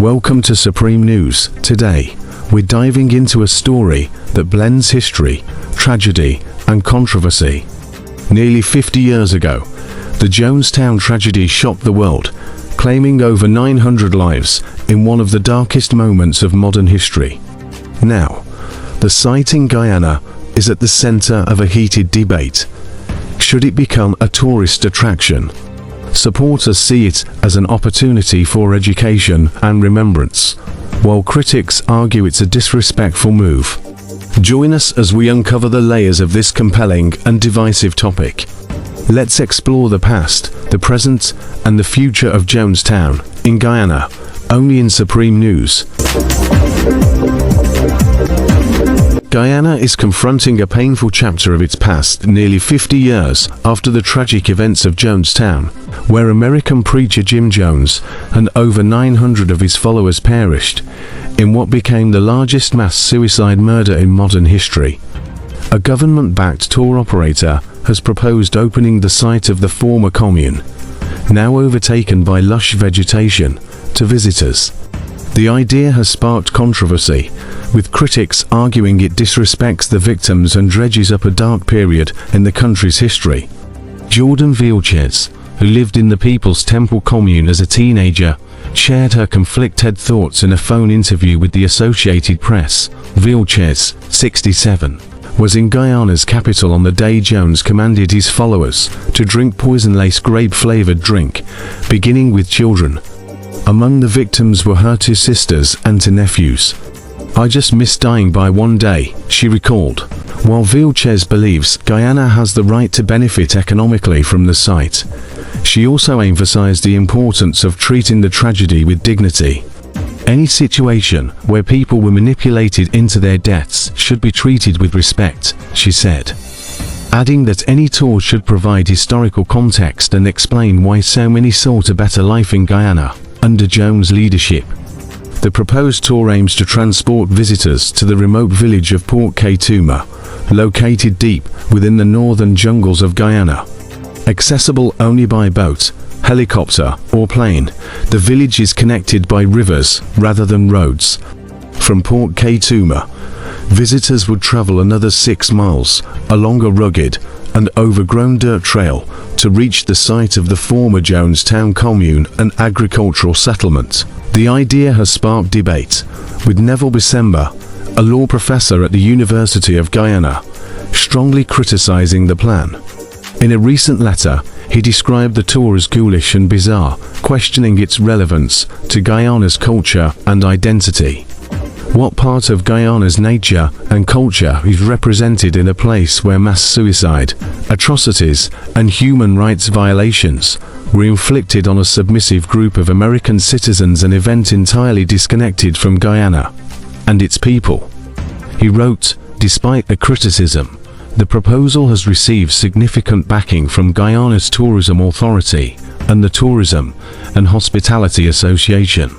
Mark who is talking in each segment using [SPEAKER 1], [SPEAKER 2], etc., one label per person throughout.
[SPEAKER 1] Welcome to Supreme News. Today, we're diving into a story that blends history, tragedy, and controversy. Nearly 50 years ago, the Jonestown tragedy shocked the world, claiming over 900 lives in one of the darkest moments of modern history. Now, the site in Guyana is at the center of a heated debate. Should it become a tourist attraction? Supporters see it as an opportunity for education and remembrance, while critics argue it's a disrespectful move. Join us as we uncover the layers of this compelling and divisive topic. Let's explore the past, the present, and the future of Jonestown in Guyana, only in Supreme News. Guyana is confronting a painful chapter of its past nearly 50 years after the tragic events of Jonestown, where American preacher Jim Jones and over 900 of his followers perished in what became the largest mass suicide murder in modern history. A government-backed tour operator has proposed opening the site of the former commune, now overtaken by lush vegetation, to visitors. The idea has sparked controversy, with critics arguing it disrespects the victims and dredges up a dark period in the country's history. Jordan Vilches, who lived in the People's Temple commune as a teenager, shared her conflicted thoughts in a phone interview with the Associated Press. Vilches, 67, was in Guyana's capital on the day Jones commanded his followers to drink poison-laced grape-flavored drink, beginning with children. Among the victims were her two sisters and two nephews. "I just missed dying by one day," she recalled. While Vilches believes Guyana has the right to benefit economically from the site, she also emphasized the importance of treating the tragedy with dignity. Any situation where people were manipulated into their deaths should be treated with respect, she said, adding that any tour should provide historical context and explain why so many sought a better life in Guyana under Jones' leadership. The proposed tour aims to transport visitors to the remote village of Port Kaituma, located deep within the northern jungles of Guyana. Accessible only by boat, helicopter, or plane, the village is connected by rivers rather than roads. From Port Kaituma, visitors would travel another 6 miles along a rugged and overgrown dirt trail to reach the site of the former Jonestown commune and agricultural settlement. The idea has sparked debate, with Neville Bisemba, a law professor at the University of Guyana, strongly criticizing the plan. In a recent letter, he described the tour as ghoulish and bizarre, questioning its relevance to Guyana's culture and identity. What part of Guyana's nature and culture is represented in a place where mass suicide, atrocities, and human rights violations were inflicted on a submissive group of American citizens, an event entirely disconnected from Guyana and its people? He wrote, despite the criticism, the proposal has received significant backing from Guyana's Tourism Authority and the Tourism and Hospitality Association.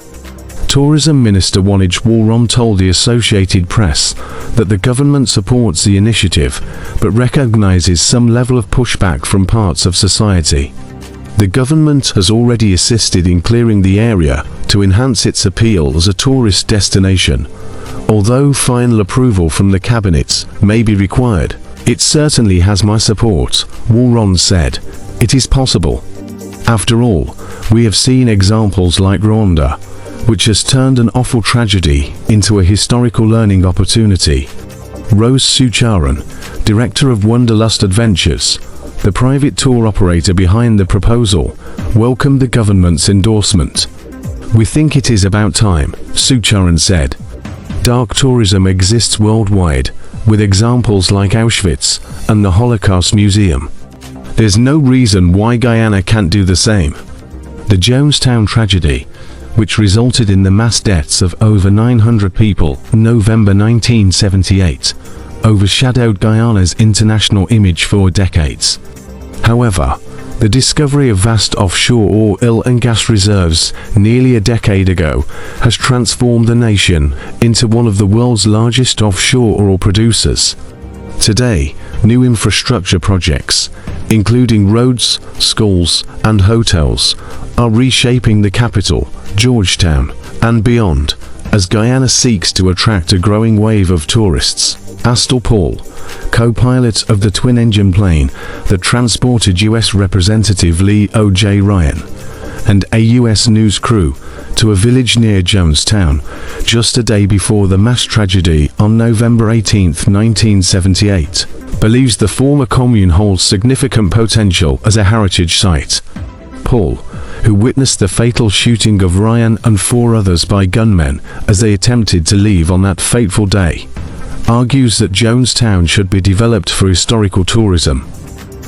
[SPEAKER 1] Tourism Minister Wanij Walron told the Associated Press that the government supports the initiative, but recognizes some level of pushback from parts of society. The government has already assisted in clearing the area to enhance its appeal as a tourist destination. Although final approval from the cabinet may be required, it certainly has my support, Walron said. It is possible. After all, we have seen examples like Rwanda, which has turned an awful tragedy into a historical learning opportunity. Rose Sucharan, director of Wanderlust Adventures, the private tour operator behind the proposal, welcomed the government's endorsement. "We think it is about time," Sucharan said. Dark tourism exists worldwide, with examples like Auschwitz and the Holocaust Museum. There's no reason why Guyana can't do the same. The Jonestown tragedy, which resulted in the mass deaths of over 900 people in November 1978, overshadowed Guyana's international image for decades. However, the discovery of vast offshore oil and gas reserves nearly a decade ago has transformed the nation into one of the world's largest offshore oil producers. Today, new infrastructure projects, including roads, schools, and hotels, are reshaping the capital, Georgetown, and beyond, as Guyana seeks to attract a growing wave of tourists. Astor Paul, co-pilot of the twin-engine plane that transported U.S. Representative Lee O.J. Ryan and a U.S. news crew to a village near Jonestown just a day before the mass tragedy on November 18, 1978, believes the former commune holds significant potential as a heritage site. Paul, who witnessed the fatal shooting of Ryan and 4 others by gunmen as they attempted to leave on that fateful day, argues that Jonestown should be developed for historical tourism.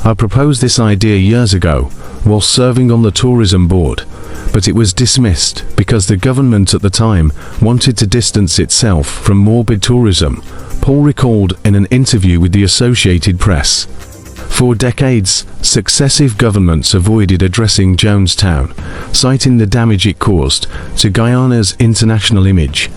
[SPEAKER 1] I proposed this idea years ago while serving on the tourism board, but it was dismissed because the government at the time wanted to distance itself from morbid tourism, Paul recalled in an interview with the Associated Press. For decades, successive governments avoided addressing Jonestown, citing the damage it caused to Guyana's international image.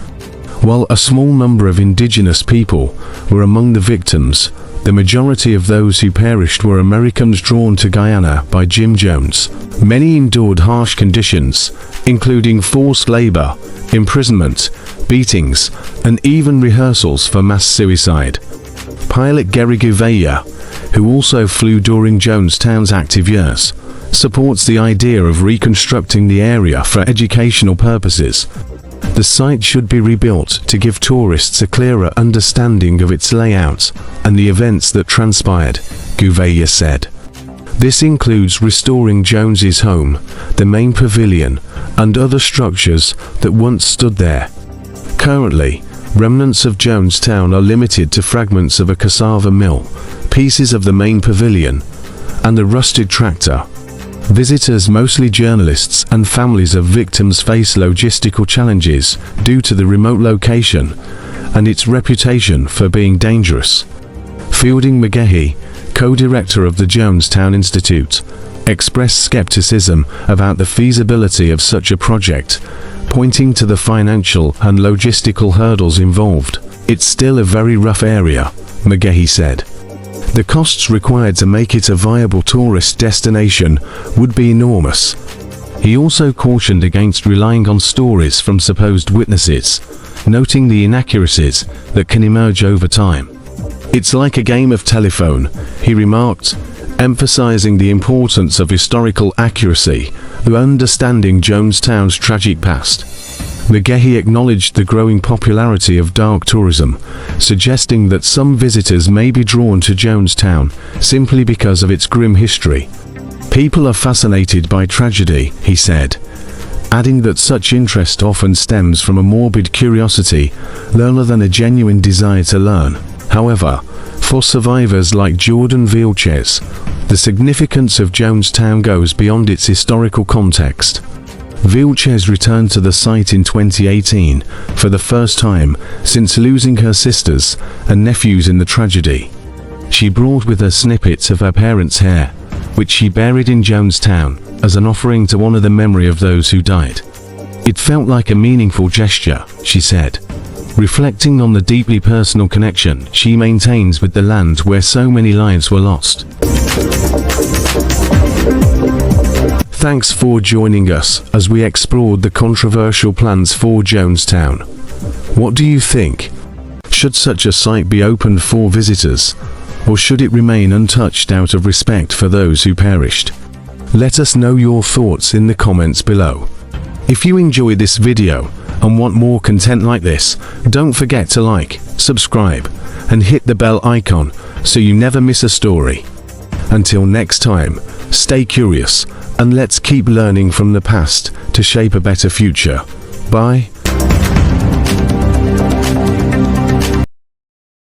[SPEAKER 1] While a small number of indigenous people were among the victims, the majority of those who perished were Americans drawn to Guyana by Jim Jones. Many endured harsh conditions, including forced labor, imprisonment, beatings, and even rehearsals for mass suicide. Pilot Gary Gouveia, who also flew during Jonestown's active years, supports the idea of reconstructing the area for educational purposes. The site should be rebuilt to give tourists a clearer understanding of its layout and the events that transpired, Gouveia said. This includes restoring Jones's home, the main pavilion, and other structures that once stood there. Currently, remnants of Jonestown are limited to fragments of a cassava mill, pieces of the main pavilion, and a rusted tractor. Visitors, mostly journalists and families of victims, face logistical challenges due to the remote location and its reputation for being dangerous. Fielding McGehee, co-director of the Jonestown Institute, expressed skepticism about the feasibility of such a project, pointing to the financial and logistical hurdles involved. It's still a very rough area, McGehee said. The costs required to make it a viable tourist destination would be enormous. He also cautioned against relying on stories from supposed witnesses, noting the inaccuracies that can emerge over time. It's like a game of telephone, he remarked, emphasizing the importance of historical accuracy through understanding Jonestown's tragic past. McGehee acknowledged the growing popularity of dark tourism, suggesting that some visitors may be drawn to Jonestown simply because of its grim history. People are fascinated by tragedy, he said, adding that such interest often stems from a morbid curiosity rather than a genuine desire to learn. However, for survivors like Jordan Vilches, the significance of Jonestown goes beyond its historical context. Vilches returned to the site in 2018 for the first time since losing her sisters and nephews in the tragedy. She brought with her snippets of her parents' hair, which she buried in Jonestown as an offering to honor the memory of those who died. It felt like a meaningful gesture, she said, reflecting on the deeply personal connection she maintains with the land where so many lives were lost. Thanks for joining us as we explored the controversial plans for Jonestown. What do you think? Should such a site be opened for visitors, or should it remain untouched out of respect for those who perished? Let us know your thoughts in the comments below. If you enjoyed this video and want more content like this, don't forget to like, subscribe, and hit the bell icon so you never miss a story. Until next time, stay curious and let's keep learning from the past to shape a better future. Bye.